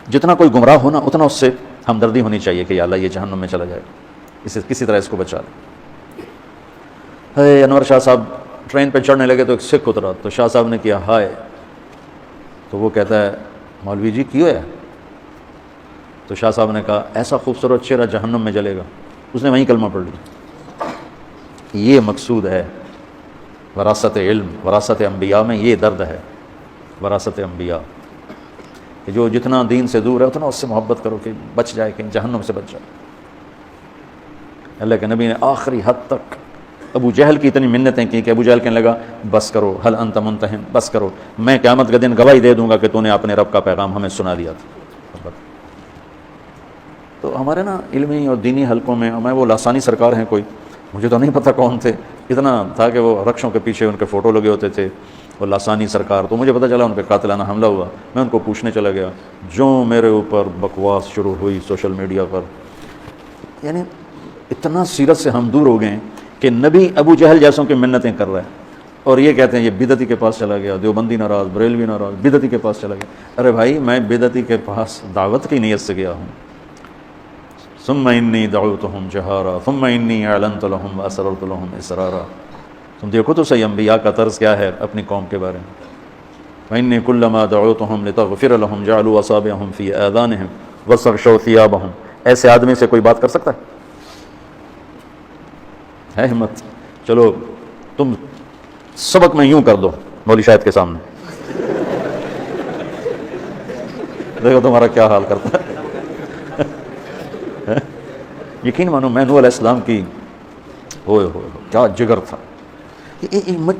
جتنا کوئی گمراہ ہونا اتنا اس سے ہمدردی ہونی چاہیے کہ یا اللہ یہ جہنم میں چلا جائے، اسے کسی طرح اس کو بچا لے۔ انور شاہ صاحب ٹرین پہ چڑھنے لگے تو ایک سکھ اترا، تو شاہ صاحب نے کیا ہائے، تو وہ کہتا ہے مولوی جی کیوں ہے؟ تو شاہ صاحب نے کہا ایسا خوبصورت چہرہ جہنم میں جلے گا، اس نے وہیں کلمہ پڑھ لیا۔ یہ مقصود ہے وراثت علم، وراثت انبیاء میں یہ درد ہے، وراثت انبیاء کہ جو جتنا دین سے دور ہے اتنا اس سے محبت کرو کہ بچ جائے، کہ جہنم سے بچ جائے۔ اللہ کے نبی نے آخری حد تک ابو جہل کی اتنی منتیں کی کہ ابو جہل کہنے لگا بس کرو، حل انت منتہم، بس کرو، میں قیامت کے دن گواہی دے دوں گا کہ تو نے اپنے رب کا پیغام ہمیں سنا دیا تھا۔ تو ہمارے نا علمی اور دینی حلقوں میں، میں وہ لاسانی سرکار ہیں کوئی، مجھے تو نہیں پتہ کون تھے، اتنا تھا کہ وہ رکشوں کے پیچھے ان کے فوٹو لگے ہوتے تھے، وہ لاسانی سرکار، تو مجھے پتہ چلا ان پہ قاتلانہ حملہ ہوا، میں ان کو پوچھنے چلا گیا، جو میرے اوپر بکواس شروع ہوئی سوشل میڈیا پر، یعنی اتنا سیرت سے ہم دور ہو گئے ہیں کہ نبی ابو جہل جیسوں کی منتیں کر رہا ہے، اور یہ کہتے ہیں یہ بدعتی کے پاس چلا گیا، دیوبندی ناراض، بریلوی ناراض، بدعتی کے پاس چلا گیا۔ ارے بھائی میں بدعتی کے پاس دعوت کی نیت سے گیا ہوں۔ ثم انی دعوتہم جہارا ثم انی اعلنت لہم واسررت لہم اسرارا۔ تم دیکھو تو صحیح انبیاء کا طرز کیا ہے اپنی قوم کے بارے میں۔ وانی کلما دعوتہم لتغفر لہم جعلوا اصابعہم فی آذانہم واستغشوا ثیابہم۔ ایسے آدمی سے کوئی بات کر سکتا ہے ہمت؟ چلو تم سبق میں یوں کر دو مولوی شاہد کے سامنے، دیکھو تمہارا کیا حال کرتا ہے۔ یقین مانو میں نوح علیہ السلام کی ہوئے کیا جگر تھا،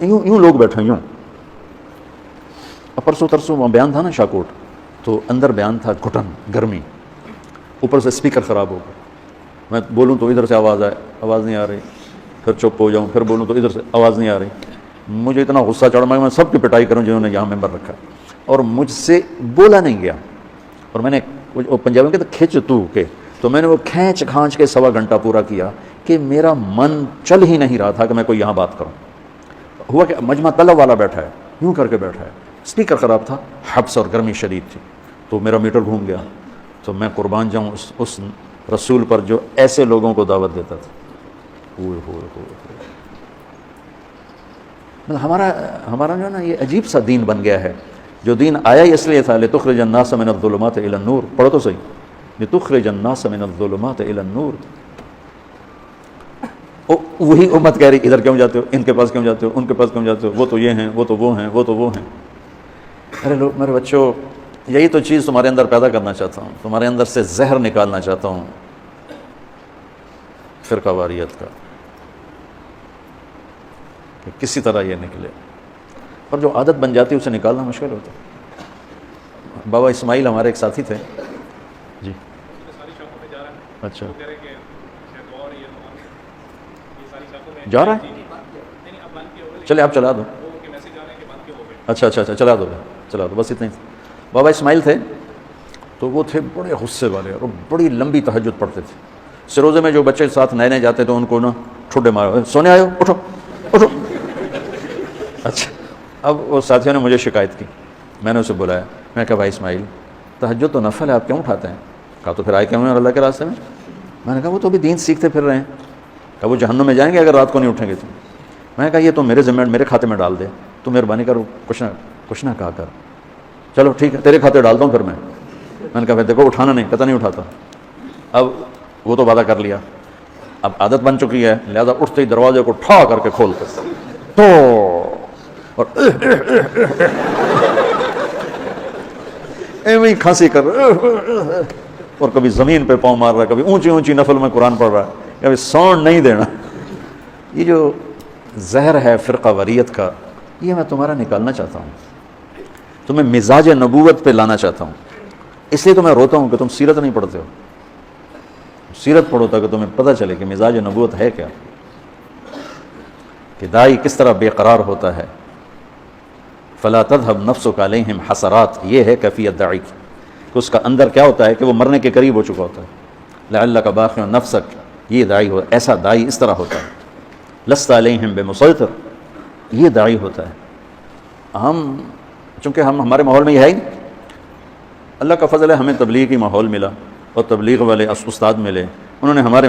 یوں لوگ بیٹھے یوں۔ پرسوں ترسوں وہاں بیان تھا نا شاکوٹ، تو اندر بیان تھا گھٹن گرمی، اوپر سے اسپیکر خراب ہو گیا، میں بولوں تو ادھر سے آواز نہیں آ رہی، پھر چپ ہو جاؤں، پھر بولوں تو ادھر سے آواز نہیں آ رہی۔ مجھے اتنا غصہ چڑھا میں سب کی پٹائی کروں جنہوں نے یہاں ممبر رکھا، اور مجھ سے بولا نہیں گیا، اور میں نے پنجابی میں کہتے کھچ تو کے، تو میں نے وہ کھینچ کھانچ کے 1.25 گھنٹہ پورا کیا کہ میرا من چل ہی نہیں رہا تھا کہ میں کوئی یہاں بات کروں۔ ہوا کہ مجمع طلب والا بیٹھا ہے، یوں کر کے بیٹھا ہے، اسپیکر خراب تھا، حبس اور گرمی شدید تھی، تو میرا میٹر گھوم گیا۔ تو میں قربان جاؤں اس رسول پر جو ایسے لوگوں کو دعوت دیتا تھا۔ ہمارا جو ہے نا یہ عجیب سا دین بن گیا ہے، جو دین آیا ہی اس لیے تھا لتخرج الناس من الظلمات الى النور، پڑھو تو صحیح، لتخرج الناس من الظلمات الى النور۔ وہی امت کہہ رہی ادھر کیوں جاتے ہو، ان کے پاس کیوں جاتے ہو، ان کے پاس کیوں جاتے ہو، وہ تو یہ ہیں، وہ تو وہ ہیں، وہ تو وہ ہیں۔ ارے لوگ، میرے بچوں، یہی تو چیز تمہارے اندر پیدا کرنا چاہتا ہوں، تمہارے اندر سے زہر نکالنا چاہتا ہوں فرقہ واریت کا، کہ کسی طرح یہ نکلے، اور جو عادت بن جاتی ہے اسے نکالنا مشکل ہوتا ہے۔ بابا اسماعیل ہمارے ایک ساتھی تھے جی، اچھا جا رہا ہے، چلے آپ چلا دو، اچھا چلا دو بس اتنا ہی۔ بابا اسماعیل تھے تو وہ تھے بڑے غصے والے، اور بڑی لمبی تہجد پڑھتے تھے۔ سروزے میں جو بچے ساتھ نئے جاتے تو ان کو نا ٹھڈے مارو، سونے آئے ہو، اٹھو۔ اچھا، اب وہ ساتھیوں نے مجھے شکایت کی، میں نے اسے بلایا، میں کہا بھائی اسماعیل تہجد تو نفل ہے، آپ کیوں اٹھاتے ہیں؟ کہا تو پھر آئے کیوں ہیں اللہ کے راستے میں؟ میں نے کہا وہ تو بھی دین سیکھتے پھر رہے ہیں۔ کہا وہ جہنم میں جائیں گے اگر رات کو نہیں اٹھیں گے تو۔ میں نے کہا یہ تو میرے ذمہ میرے کھاتے میں ڈال دے، تو مہربانی کرو کچھ نہ کہا کر، چلو ٹھیک ہے تیرے کھاتے ڈالتا ہوں پھر میں نے کہا دیکھو اٹھانا نہیں، پتہ نہیں اٹھاتا۔ اب وہ تو وعدہ کر لیا، اب عادت بن چکی ہے، لہذا اٹھتے ہی دروازے کو ٹھا کر کے کھولتے تو، اور ایویں کھانسی کر، اور کبھی زمین پہ پاؤں مار رہا ہے، کبھی اونچی نفل میں قرآن پڑھ رہا ہے، کبھی ساؤنڈ نہیں دینا۔ یہ جو زہر ہے فرقہ واریت کا، یہ میں تمہارا نکالنا چاہتا ہوں، تمہیں مزاج نبوت پہ لانا چاہتا ہوں۔ اس لیے تو میں روتا ہوں کہ تم سیرت نہیں پڑھتے ہو، سیرت پڑھو تاکہ تمہیں پتہ چلے کہ مزاج نبوت ہے کیا، کہ داعی کس طرح بے قرار ہوتا ہے۔ فلا تذهب نفسك عليهم حسرات، یہ ہے کیفیت داعی کی، کہ اس کا اندر کیا ہوتا ہے کہ وہ مرنے کے قریب ہو چکا ہوتا ہے۔ لعلك باخع نفسك، یہ داعی ہو، ایسا داعی اس طرح ہوتا ہے۔ لست عليهم بمسيطر، یہ داعی ہوتا ہے۔ چونکہ ہمارے ماحول میں یہ ہے ہی، اللہ کا فضل ہے ہمیں تبلیغی ماحول ملا اور تبلیغ والے استاد ملے، انہوں نے ہمارے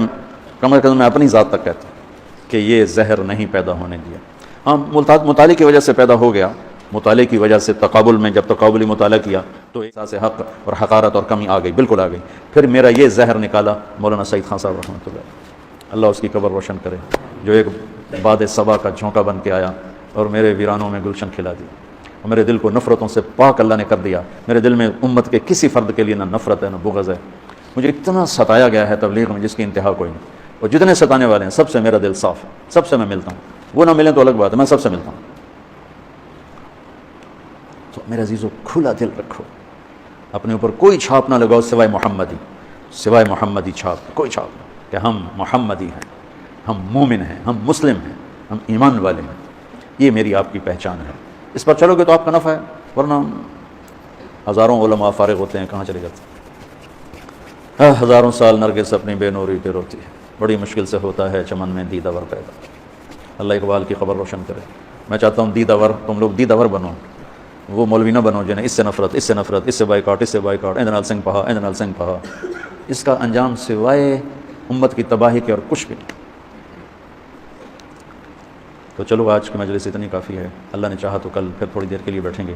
کم از کم میں اپنی ذات تک کہتا ہوں کہ یہ زہر نہیں پیدا ہونے دیا۔ ہاں مطالعے کی وجہ سے پیدا ہو گیا، مطالعے کی وجہ سے تقابل میں جب تقابلی مطالعہ کیا تو احساس حق اور حقارت اور کمی آ گئی، بالکل آ گئی۔ پھر میرا یہ زہر نکالا مولانا سعید خان صاحب رحمۃ اللہ، اللہ اس کی قبر روشن کرے، جو ایک باد صبا کا جھونکا بن کے آیا اور میرے ویرانوں میں گلشن کھلا دی، اور میرے دل کو نفرتوں سے پاک اللہ نے کر دیا۔ میرے دل میں امت کے کسی فرد کے لیے نہ نفرت ہے نہ بغض ہے۔ مجھے اتنا ستایا گیا ہے تبلیغ میں جس کی انتہا کوئی نہیں، اور جتنے ستانے والے ہیں سب سے میرا دل صاف ہے، سب سے میں ملتا ہوں، وہ نہ ملیں تو الگ بات ہے، میں سب سے ملتا ہوں۔ تو میرے عزیزو کھلا دل رکھو، اپنے اوپر کوئی چھاپ نہ لگاؤ سوائے محمدی، سوائے محمدی چھاپ، کوئی چھاپ نہیں کہ ہم محمدی ہیں، ہم مومن ہیں، ہم مسلم ہیں، ہم ایمان والے ہیں۔ یہ میری آپ کی پہچان ہے، اس پر چلو گے تو آپ کا نفع ہے، ورنہ ہزاروں علماء فارغ ہوتے ہیں، کہاں چلے جاتے ہیں؟ ہزاروں سال نرگس اپنی بے نوری پہ روتی ہے، بڑی مشکل سے ہوتا ہے چمن میں دیدہ ور پیدا۔ اللہ اقبال کی خبر روشن کرے۔ میں چاہتا ہوں دیدہ ور، تم لوگ دیدہ ور بنو، وہ مولوی نہ بنو جنہیں اس سے نفرت، اس سے نفرت، اس سے بائیکاٹ، اس سے بائیکاٹ، اندرال سنگھ پہا، اندرال سنگھ پہا۔ اس کا انجام سوائے امت کی تباہی کے اور کچھ بھی نہیں۔ تو چلو آج کی مجلس اتنی کافی ہے، اللہ نے چاہا تو کل پھر تھوڑی دیر کے لیے بیٹھیں گے۔